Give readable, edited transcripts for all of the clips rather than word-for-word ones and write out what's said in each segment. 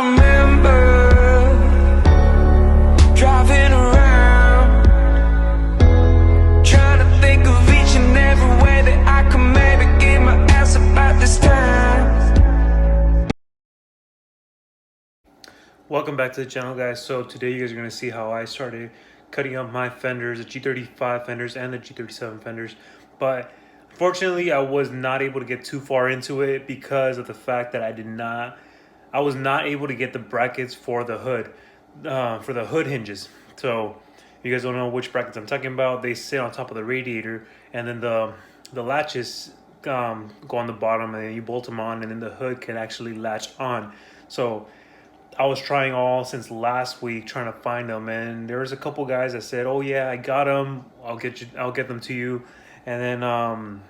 remember driving around, trying to think of each and every way that I could maybe get my ass about this time. Welcome back to the channel, guys. So today you guys are going to see how I started cutting up my fenders, the G35 fenders and the G37 fenders. But unfortunately I was not able to get too far into it because of the fact that I was not able to get the brackets for the hood hinges. So if you guys don't know which brackets I'm talking about, they sit on top of the radiator, and then the latches go on the bottom, and then you bolt them on, and then the hood can actually latch on. So I was trying all since last week trying to find them, and there was a couple guys that said, "Oh yeah, I got them. I'll get them to you." And then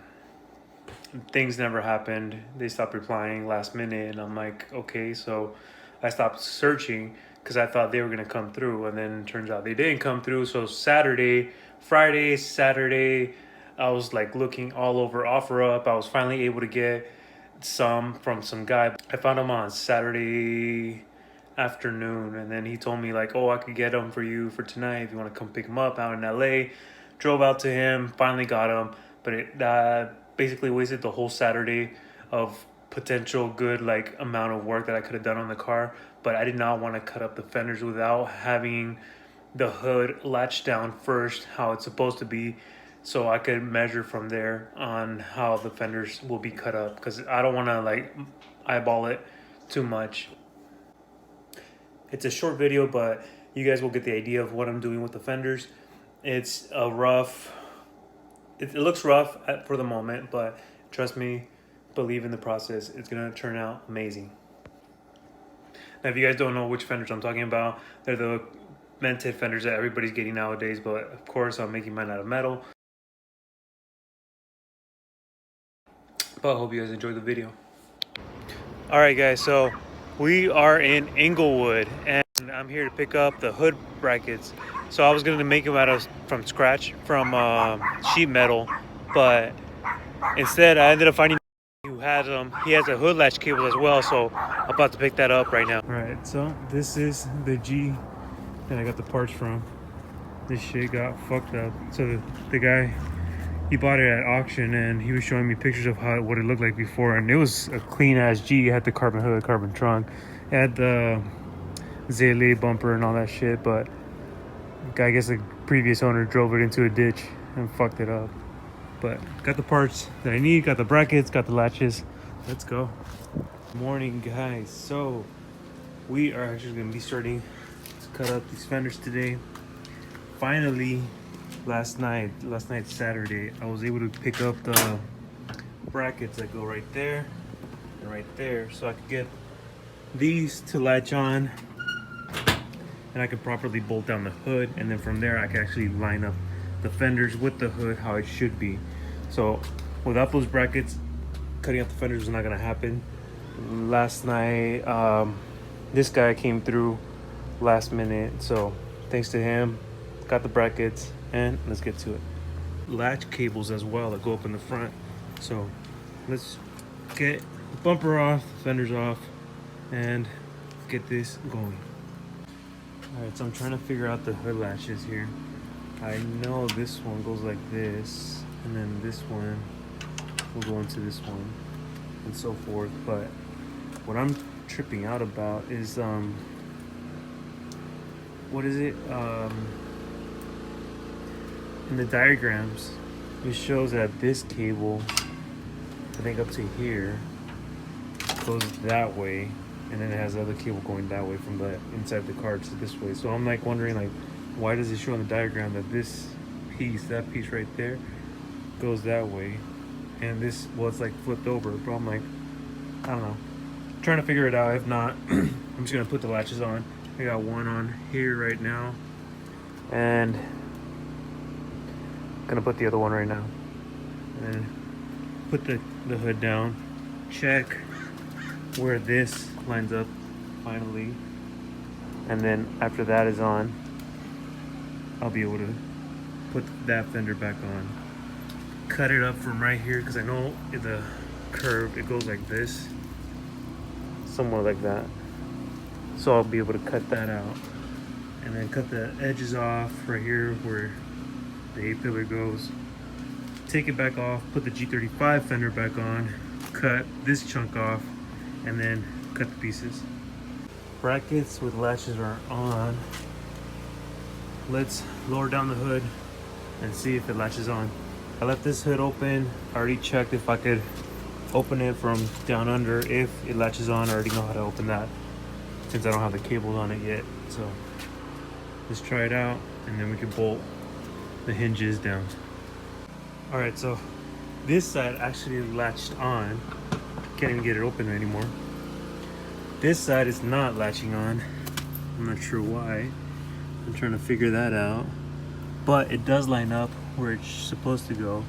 things never happened. They stopped replying last minute, and I'm like, okay. So I stopped searching because I thought they were gonna come through, and then it turns out they didn't come through. So Friday, Saturday, I was like looking all over OfferUp. I was finally able to get some from some guy. I found them on Saturday afternoon, and then he told me like, oh, I could get them for you for tonight if you want to come pick them up out in LA. Drove out to him, finally got them, but it basically wasted the whole Saturday of potential good like amount of work that I could have done on the car. But I did not want to cut up the fenders without having the hood latched down first how it's supposed to be, so I could measure from there on how the fenders will be cut up, because I don't want to like eyeball it too much. It's a short video, but you guys will get the idea of what I'm doing with the fenders. It's a rough, it looks rough for the moment, but trust me, believe in the process. It's gonna turn out amazing. Now, if you guys don't know which fenders I'm talking about, they're the vented fenders that everybody's getting nowadays, but of course I'm making mine out of metal. But I hope you guys enjoyed the video. Alright guys, so we are in Inglewood, and I'm here to pick up the hood brackets. So I was going to make them from scratch, from sheet metal, but instead I ended up finding who has them. He has a hood latch cable as well, so I'm about to pick that up right now. Alright, so this is the G that I got the parts from. This shit got fucked up. So the guy, he bought it at auction, and he was showing me pictures of what it looked like before, and it was a clean ass G. It had the carbon hood, carbon trunk, it had the Zele bumper and all that shit, but I guess the previous owner drove it into a ditch and fucked it up. But got the parts that I need, got the brackets, got the latches. Let's go. Morning, guys. So we are actually going to be starting to cut up these fenders today. Finally, last night Saturday, I was able to pick up the brackets that go right there and right there, so I could get these to latch on, and I could properly bolt down the hood, and then from there I can actually line up the fenders with the hood how it should be. So without those brackets, cutting up the fenders was not going to happen. Last night this guy came through last minute, so thanks to him, got the brackets, and let's get to it. Latch cables as well that go up in the front. So let's get the bumper off, the fenders off, and get this going. Alright, so I'm trying to figure out the hood latches here. I know this one goes like this, and then this one will go into this one, and so forth. But what I'm tripping out about is what is it? In the diagrams, it shows that this cable, I think up to here, goes that way, and then it has the other cable going that way from the inside the car to this way. So I'm like wondering, like, why does it show on the diagram that this piece, that piece right there, goes that way, and this, well, it's like flipped over. But I'm like, I don't know, trying to figure it out. If not, I'm just gonna put the latches on. I got one on here right now, and gonna put the other one right now, and put the hood down, check where this lines up finally, and then after that is on, I'll be able to put that fender back on, cut it up from right here, because I know in the curve it goes like this, somewhere like that, So I'll be able to cut that out. And then cut the edges off right here where the A-pillar goes. Take it back off, put the G35 fender back on, cut this chunk off, and then cut the pieces. Brackets with latches are on. Let's lower down the hood and see if it latches on. I left this hood open. I already checked if I could open it from down under. If it latches on, I already know how to open that since I don't have the cables on it yet. So let's try it out and then we can bolt the hinges down. All right, so this side actually latched on. Can't even get it open anymore. This side is not latching on. I'm not sure why. I'm trying to figure that out. But it does line up where it's supposed to go.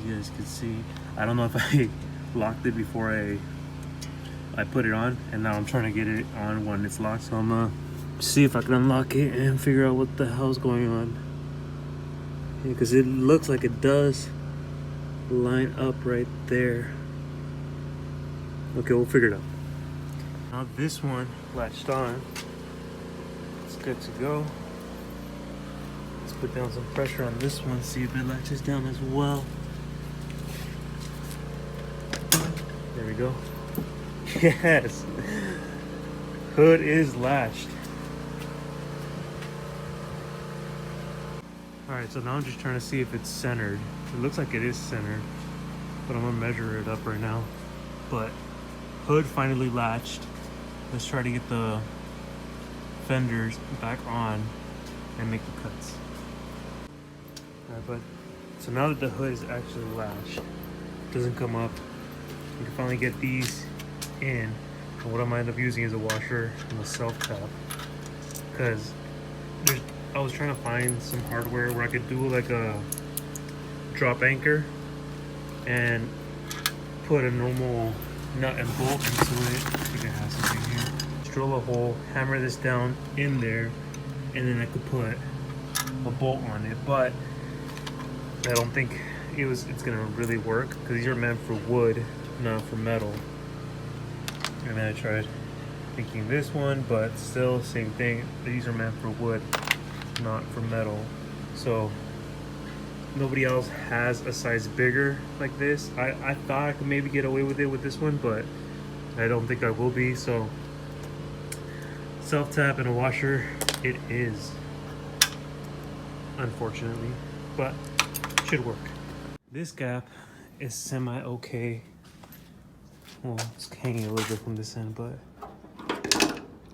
You guys can see. I don't know if I locked it before I put it on, and now I'm trying to get it on when it's locked. So I'm gonna see if I can unlock it and figure out what the hell's going on. Because it looks like it does line up right there. Okay, we'll figure it out. Now this one latched on. It's good to go. Let's put down some pressure on this one, see if it latches down as well. There we go. Yes! Hood is latched. Alright, so now I'm just trying to see if it's centered. It looks like it is centered, but I'm gonna measure it up right now. But hood finally latched. Let's try to get the fenders back on and make the cuts. Alright, but so now that the hood is actually latched, it doesn't come up. You can finally get these in. And what I might end up using is a washer and a self tap, because I was trying to find some hardware where I could do like a drop anchor and put a normal nut and bolt into it. I think I have something here. Just drill a hole, hammer this down in there, and then I could put a bolt on it. But I don't think it's gonna really work because these are meant for wood, not for metal. And then I tried thinking this one, but still same thing. These are meant for wood, not for metal. So nobody else has a size bigger like this. I thought I could maybe get away with it with this one, but I don't think I will be. So self tap and a washer it is, unfortunately, but should work. This gap is semi okay. Well, it's hanging a little bit from this end, but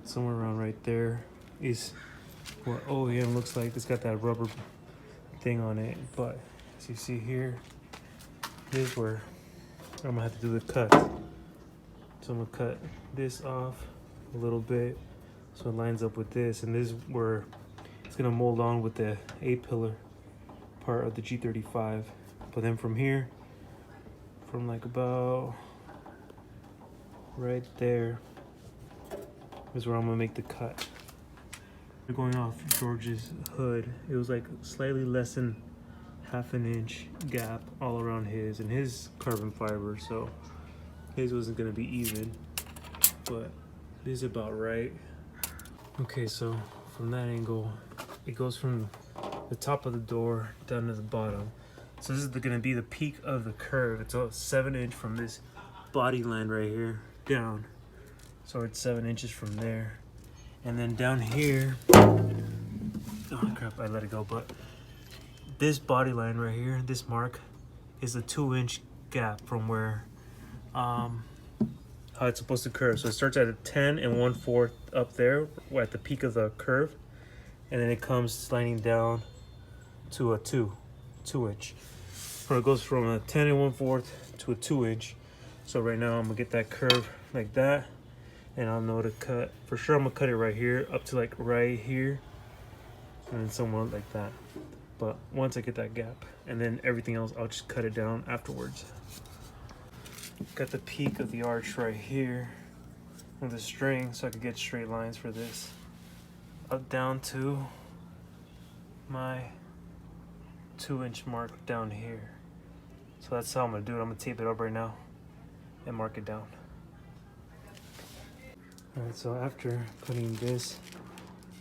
somewhere around right there is what OEM looks like. It's got that rubber thing on it, but as you see here, here's where I'm gonna have to do the cut. So I'm gonna cut this off a little bit so it lines up with this, and this is where it's gonna mold on with the A-pillar part of the G35. But then from here, from like about right there is where I'm gonna make the cut. Going off George's hood, it was like slightly less than half an inch gap all around his, and his carbon fiber, so his wasn't gonna be even, but it is about right. Okay, so from that angle, it goes from the top of the door down to the bottom. So this is gonna be the peak of the curve. It's about 7 inch from this body line right here down. So it's 7 inches from there. And then down here, oh crap, I let it go, but this body line right here, this mark, is a 2 inch gap from where, how it's supposed to curve. So it starts at a 10 and 1/4 up there at the peak of the curve, and then it comes sliding down to a 2 inch. So it goes from a 10 and 1/4 to a 2 inch. So right now I'm gonna get that curve like that, and I'll know to cut. For sure I'm gonna cut it right here up to like right here, and then somewhere like that. But once I get that gap, and then everything else I'll just cut it down afterwards. Got the peak of the arch right here with the string so I could get straight lines for this. Up down to my 2 inch mark down here. So that's how I'm gonna do it. I'm gonna tape it up right now and mark it down. All right, so after putting this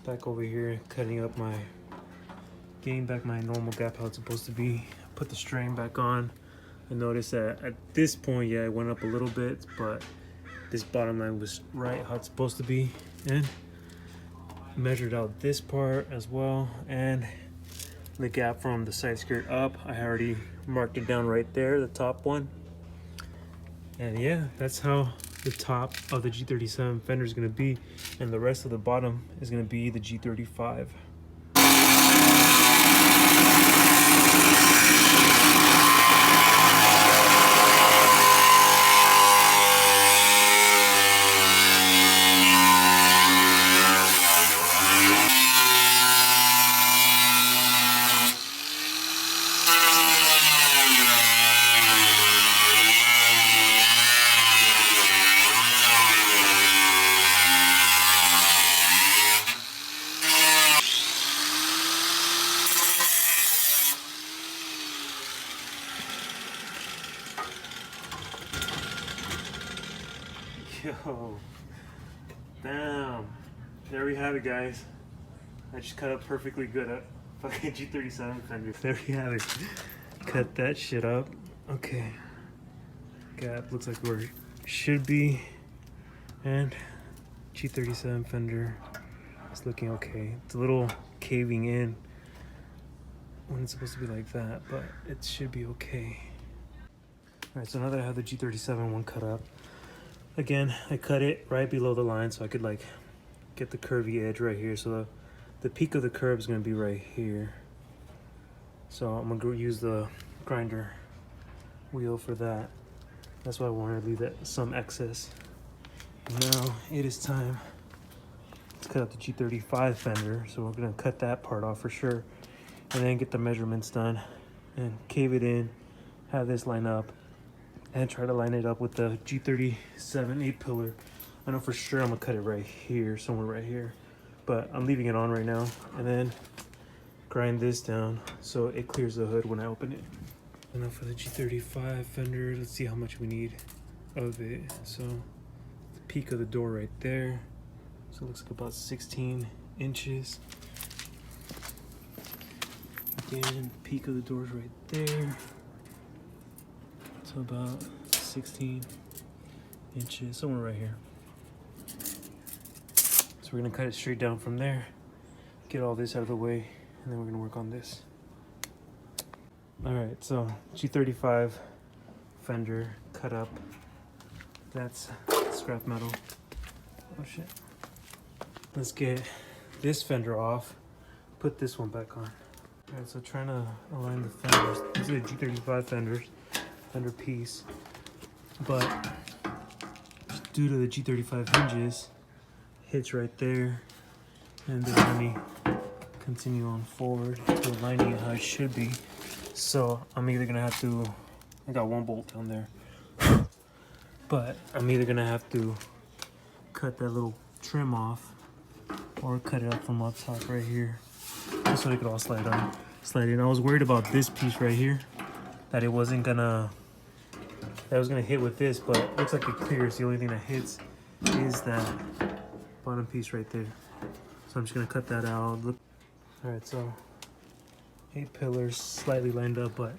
back over here, cutting up my, getting back my normal gap how it's supposed to be, put the string back on. I noticed that at this point, yeah, it went up a little bit, but this bottom line was right how it's supposed to be, and measured out this part as well, and the gap from the side skirt up, I already marked it down right there, the top one. And yeah, that's how the top of the G37 fender is going to be, and the rest of the bottom is going to be the G35. Yo, damn, there we have it, guys. I just cut up perfectly good at fucking G37 fender. There we have it. Cut that shit up. Okay, gap looks like where it should be, and G37 fender is looking okay. It's a little caving in when it's supposed to be like that, but it should be okay. All right, so now that I have the G37 one cut up, again, I cut it right below the line so I could like get the curvy edge right here. So the peak of the curve is going to be right here. So I'm going to use the grinder wheel for that. That's why I wanted to leave that some excess. Now it is time to cut out the G35 fender. So we're going to cut that part off for sure, and then get the measurements done and cave it in, have this line up, and try to line it up with the G37 8-pillar. I know for sure I'm gonna cut it right here, somewhere right here, but I'm leaving it on right now, and then grind this down so it clears the hood when I open it. And now for the G35 fender, let's see how much we need of it. So the peak of the door right there, so it looks like about 16 inches. Again, peak of the door's right there. So about 16 inches, somewhere right here. So we're gonna cut it straight down from there, get all this out of the way, and then we're gonna work on this. All right, so G35 fender cut up. That's scrap metal. Oh shit. Let's get this fender off, put this one back on. All right, so trying to align the fenders. These are the G35 fenders. Fender piece, but due to the G35 hinges, hits right there, and then let me continue on forward to aligning it how it should be. So I'm either gonna have to, I got one bolt down there, but I'm either gonna have to cut that little trim off or cut it up from up top right here, just so it could all slide in. I was worried about this piece right here, that it wasn't gonna, that was gonna hit with this, but it looks like it clears. The only thing that hits is that bottom piece right there. So I'm just gonna cut that out. Look. All right, so 8 pillars slightly lined up, but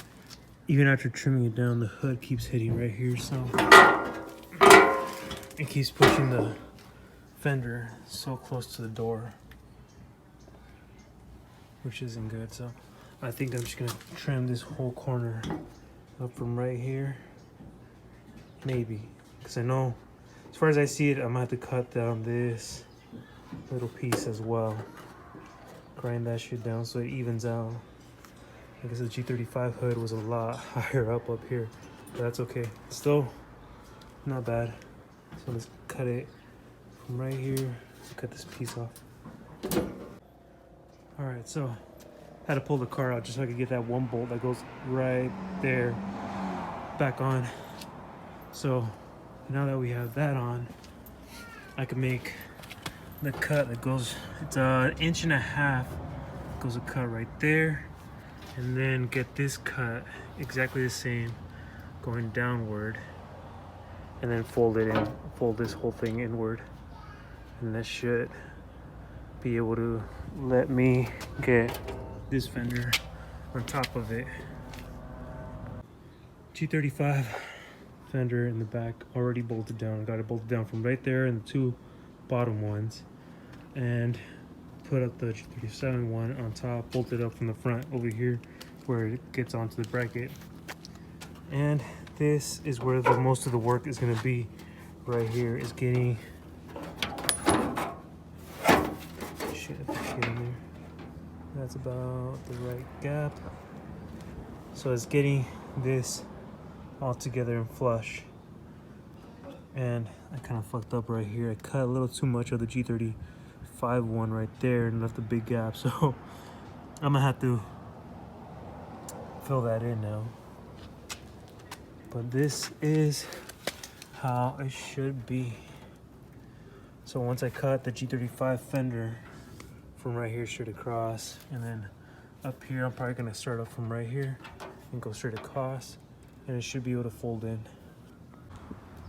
even after trimming it down, the hood keeps hitting right here. So it keeps pushing the fender so close to the door, which isn't good. So I think I'm just gonna trim this whole corner up from right here, maybe, because I know as far as I see it, I'm gonna have to cut down this little piece as well, grind that shit down so it evens out. I guess the G35 hood was a lot higher up here, but that's okay, still not bad. So let's cut it from right here, cut this piece off. All right, so had to pull the car out just so I could get that one bolt that goes right there back on. So now that we have that on, I can make the cut that goes, it's an 1.5 inches, goes a cut right there, and then get this cut exactly the same going downward, and then fold it in, fold this whole thing inward. and that should be able to let me get this fender on top of it. G35 fender in the back already bolted down. Got it bolted down from right there and the two bottom ones, and put up the G37 one on top, bolted up from the front over here where it gets onto the bracket. And this is where the most of the work is going to be. Right here is getting shit in there. That's about the right gap. So it's getting this all together and flush. And I kind of fucked up right here. I cut a little too much of the G35 one right there and left a big gap. So I'm gonna have to fill that in now. But this is how it should be. So once I cut the G35 fender from right here straight across, and then up here, I'm probably gonna start up from right here and go straight across, and it should be able to fold in.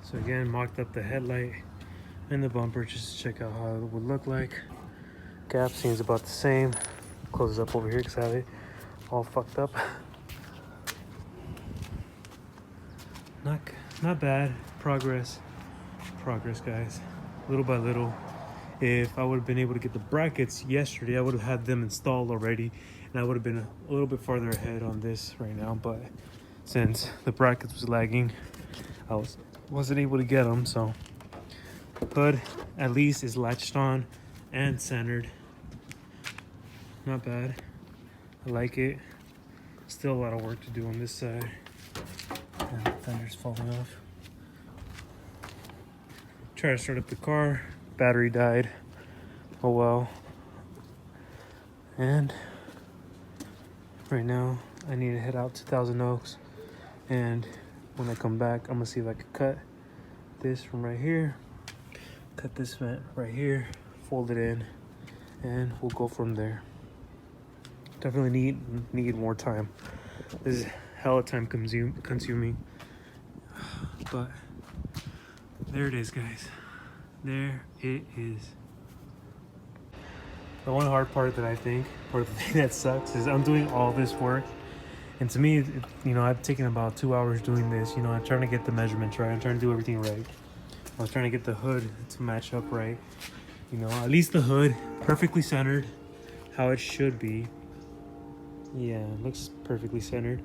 So again, mocked up the headlight and the bumper just to check out how it would look like. Gap seems about the same. Close it up over here because I have it all fucked up. Not bad. Progress, guys. Little by little. If I would have been able to get the brackets yesterday, I would have had them installed already, and I would have been a little bit farther ahead on this right now. But since the brackets was lagging, I wasn't able to get them. So hood at least is latched on and centered. Not bad. I like it. Still a lot of work to do on this side. And the fender's falling off. Try to start up the car. Battery died. Oh well. And right now I need to head out to Thousand Oaks. And when I come back, I'm gonna see if I can cut this from right here. Cut this vent right here. Fold it in. And we'll go from there. Definitely need more time. This is hella time consuming. But there it is, guys. There it is. The one hard part that I think, or the thing that sucks, is I'm doing all this work. And to me, you know, I've taken about 2 hours doing this. You know, I'm trying to get the measurements right. I'm trying to do everything right. I was trying to get the hood to match up right. You know, at least the hood perfectly centered, how it should be. Yeah, it looks perfectly centered.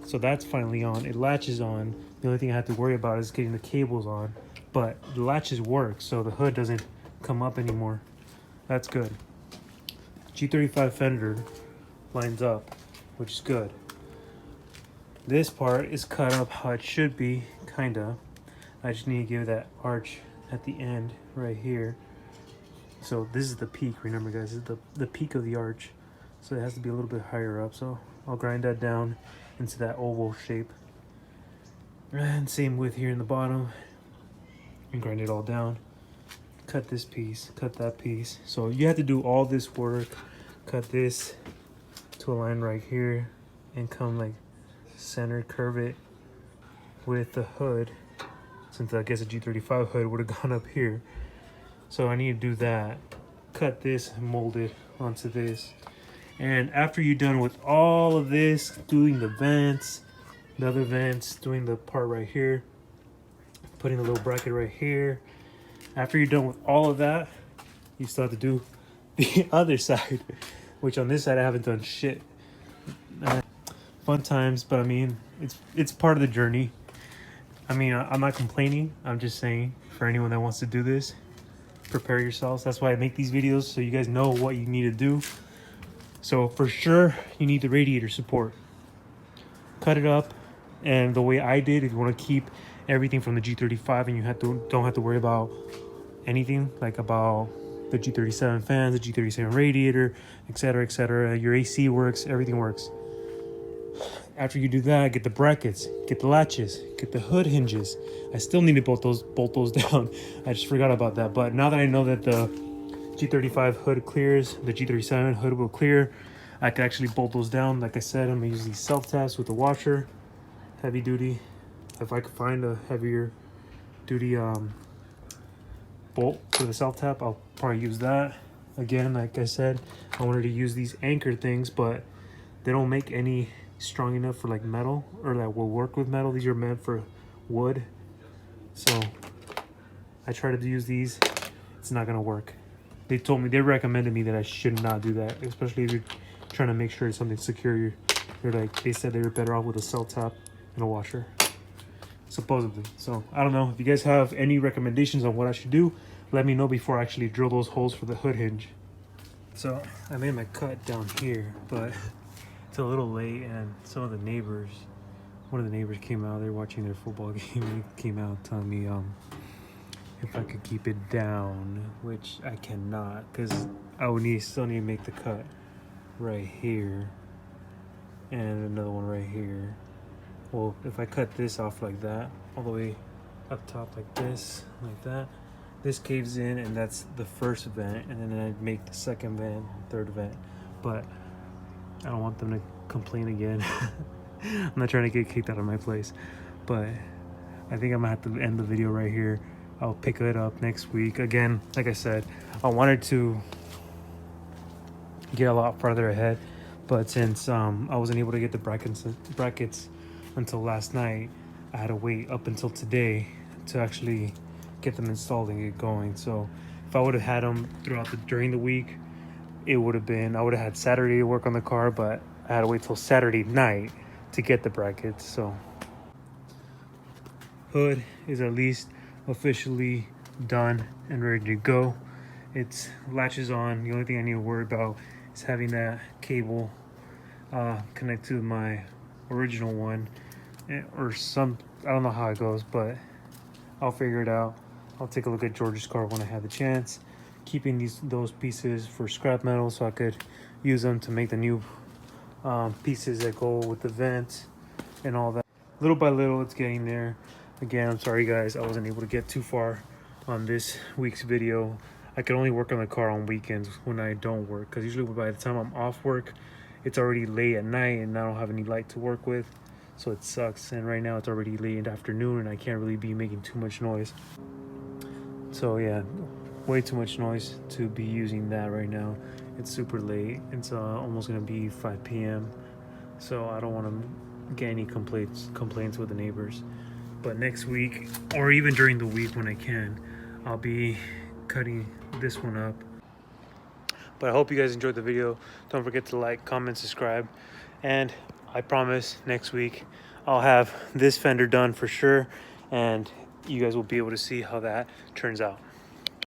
So that's finally on. It latches on. The only thing I have to worry about is getting the cables on. But the latches work, so the hood doesn't come up anymore. That's good. G35 fender lines up, which is good. This part is cut up how it should be, kinda. I just need to give that arch at the end right here. So this is the peak, remember guys, this is the peak of the arch. So it has to be a little bit higher up. So I'll grind that down into that oval shape. And same with here in the bottom. And grind it all down. Cut this piece, cut that piece. So you have to do all this work. Cut this to a line right here and come like center, curve it with the hood. Since I guess a G35 hood would have gone up here. So I need to do that. Cut this, mold it onto this. And after you're done with all of this, doing the vents, the other vents, doing the part right here, putting a little bracket right here. After you're done with all of that, you still have to do the other side, which on this side I haven't done shit. Fun times, but I mean, it's part of the journey. I mean, I'm not complaining. I'm just saying, for anyone that wants to do this, prepare yourselves. That's why I make these videos, so you guys know what you need to do. So for sure, you need the radiator support. Cut it up, and the way I did, if you want to keep everything from the G35 and you don't have to worry about anything, like about the G37 fans, the G37 radiator, etc., etc. Your AC works, everything works. After you do that, get the brackets, get the latches, get the hood hinges. I still need to bolt those down. I just forgot about that. But now that I know that the G35 hood clears, the G37 hood will clear, I can actually bolt those down. Like I said, I'm gonna use these self-taps with the washer, heavy duty. If I could find a heavier duty bolt for the self-tap, I'll probably use that. Again, like I said, I wanted to use these anchor things, but they don't make any strong enough for like metal, or that will work with metal. These are meant for wood. So I tried to use these. It's not gonna work. They recommended me that I should not do that, especially if you're trying to make sure it's something secure. They said they were better off with a cell tap and a washer, supposedly. So I don't know. If you guys have any recommendations on what I should do, let me know before I actually drill those holes for the hood hinge. So I made my cut down here, but it's a little late, and some of the neighbors, one of the neighbors came out. They're watching their football game. They came out telling me if I could keep it down, which I cannot, because I would still need to make the cut right here and another one right here. Well, if I cut this off like that, all the way up top like this, like that, this caves in, and that's the first vent, and then I'd make the second vent, third vent. But I don't want them to complain again. I'm not trying to get kicked out of my place, but I think I'm gonna have to end the video right here. I'll pick it up next week. Again, like I said, I wanted to get a lot farther ahead, but since I wasn't able to get the brackets until last night, I had to wait up until today to actually get them installed and get going. So if I would have had them during the week, I would have had Saturday to work on the car, but I had to wait till Saturday night to get the brackets. So hood is at least officially done and ready to go. It latches on. The only thing I need to worry about is having that cable connect to my original one, or I don't know how it goes, but I'll figure it out. I'll take a look at George's car when I have the chance, keeping those pieces for scrap metal so I could use them to make the new pieces that go with the vent and all that. Little by little, it's getting there. Again, I'm sorry guys, I wasn't able to get too far on this week's video. I can only work on the car on weekends when I don't work, because usually by the time I'm off work, it's already late at night and I don't have any light to work with, so it sucks. And right now it's already late in the afternoon and I can't really be making too much noise. So yeah, way too much noise to be using that right now. It's super late. It's almost gonna be 5 p.m. so I don't want to get any complaints with the neighbors. But next week, or even during the week when I can, I'll be cutting this one up. But I hope you guys enjoyed the video. Don't forget to like, comment, subscribe, and I promise next week I'll have this fender done for sure, and you guys will be able to see how that turns out.